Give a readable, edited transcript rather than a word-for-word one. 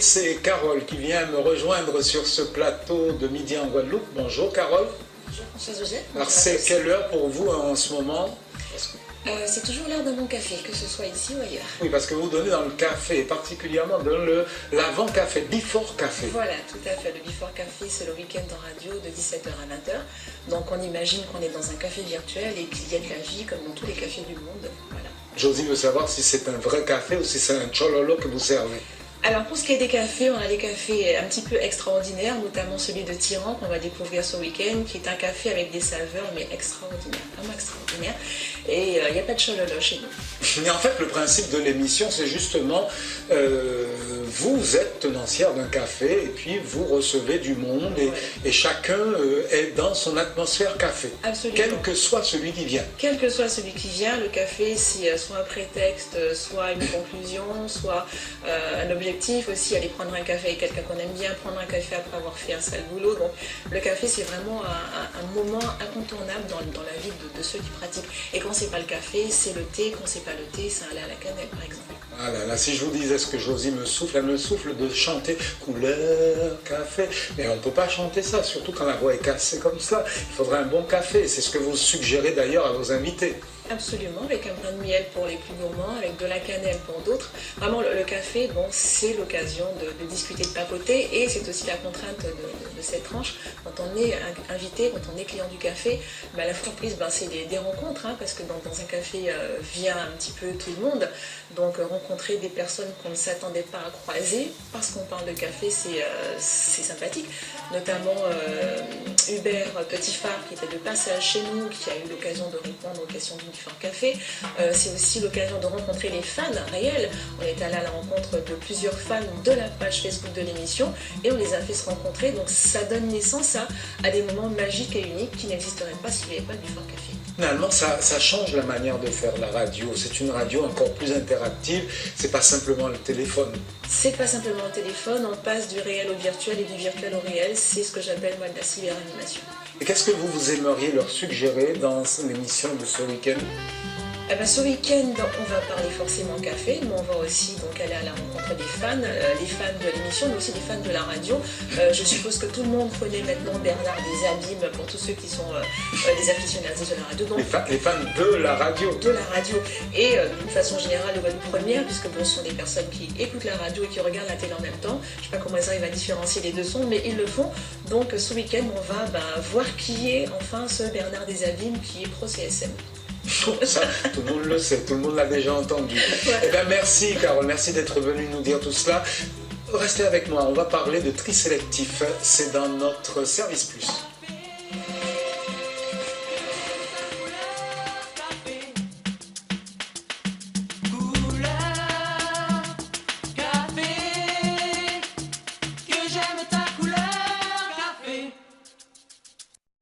c'est Carole qui vient me rejoindre sur ce plateau de Midi en Guadeloupe. Bonjour Carole. Bonjour François José. Alors c'est quelle heure pour vous en ce moment? C'est toujours l'heure de mon café, que ce soit ici ou ailleurs. Oui, parce que vous donnez dans le café, particulièrement dans l'avant-café, before café. Voilà, tout à fait. Le before café, c'est le week-end en radio de 17h à 20h. Donc on imagine qu'on est dans un café virtuel et qu'il y a de la vie comme dans tous les cafés du monde. Voilà. Josie veut savoir si c'est un vrai café ou si c'est un chololo que vous servez. Alors pour ce qui est des cafés, on a des cafés un petit peu extraordinaires, notamment celui de Tyran qu'on va découvrir ce week-end, qui est un café avec des saveurs mais extraordinaires, vraiment extraordinaires. Et il n'y a pas de chololo chez nous. Mais en fait, le principe de l'émission, c'est justement, vous êtes tenancière d'un café et puis vous recevez du monde et chacun est dans son atmosphère café. Absolument. Quel que soit celui qui vient. Quel que soit celui qui vient, le café, c'est soit un prétexte, soit une conclusion, soit un objectif aussi, aller prendre un café avec quelqu'un qu'on aime bien, prendre un café après avoir fait un sale boulot. Donc le café, c'est vraiment un moment incontournable dans la vie de ceux qui pratiquent. Et quand c'est pas le café, c'est le thé. Quand c'est pas le thé, c'est un lait à la cannelle, par exemple. Ah là là, si je vous disais ce que Josie me souffle, elle me souffle de chanter couleur café. Mais on ne peut pas chanter ça, surtout quand la voix est cassée comme ça. Il faudrait un bon café. C'est ce que vous suggérez d'ailleurs à vos invités. Absolument, avec un brin de miel pour les plus gourmands, avec de la cannelle pour d'autres. Vraiment, le café, bon, c'est l'occasion de discuter, de papoter, et c'est aussi la contrainte de cette tranche. Quand on est invité, quand on est client du café, ben, la surprise, ben, c'est des rencontres, hein, parce que dans un café vient un petit peu tout le monde. Donc rencontrer des personnes qu'on ne s'attendait pas à croiser, parce qu'on parle de café, c'est sympathique. Notamment Hubert Petitphare, qui était de passage chez nous, qui a eu l'occasion de répondre aux questions du Before Café. C'est aussi l'occasion de rencontrer les fans réels. On est allé à la rencontre de plusieurs fans de la page Facebook de l'émission et on les a fait se rencontrer. Donc ça donne naissance à des moments magiques et uniques qui n'existeraient pas s'il n'y avait pas de Before Café. Finalement, ça change la manière de faire la radio. C'est une radio encore plus interactive. C'est pas simplement le téléphone. C'est pas simplement le téléphone. On passe du réel au virtuel et du virtuel au réel. C'est ce que j'appelle moi de la cyberanimation. Et qu'est-ce que vous aimeriez leur suggérer dans l'émission de ce week-end? Eh ben, ce week-end, on va parler forcément café, mais on va aussi donc aller à la rencontre des fans, les fans de l'émission, mais aussi les fans de la radio. Je suppose que tout le monde connaît maintenant Bernard des Abîmes, pour tous ceux qui sont des aficionados de la radio. Donc, les fans de la radio. De la radio. Et d'une façon générale, de première, puisque bon, ce sont des personnes qui écoutent la radio et qui regardent la télé en même temps. Je ne sais pas comment ils arrivent à différencier les deux sons, mais ils le font. Donc ce week-end, on va voir qui est enfin ce Bernard des Abîmes qui est pro-CSM. Ça, tout le monde le sait, tout le monde l'a déjà entendu. Ouais. Eh bien, merci Carole, merci d'être venue nous dire tout cela. Restez avec moi, on va parler de tri sélectif, c'est dans notre Service Plus.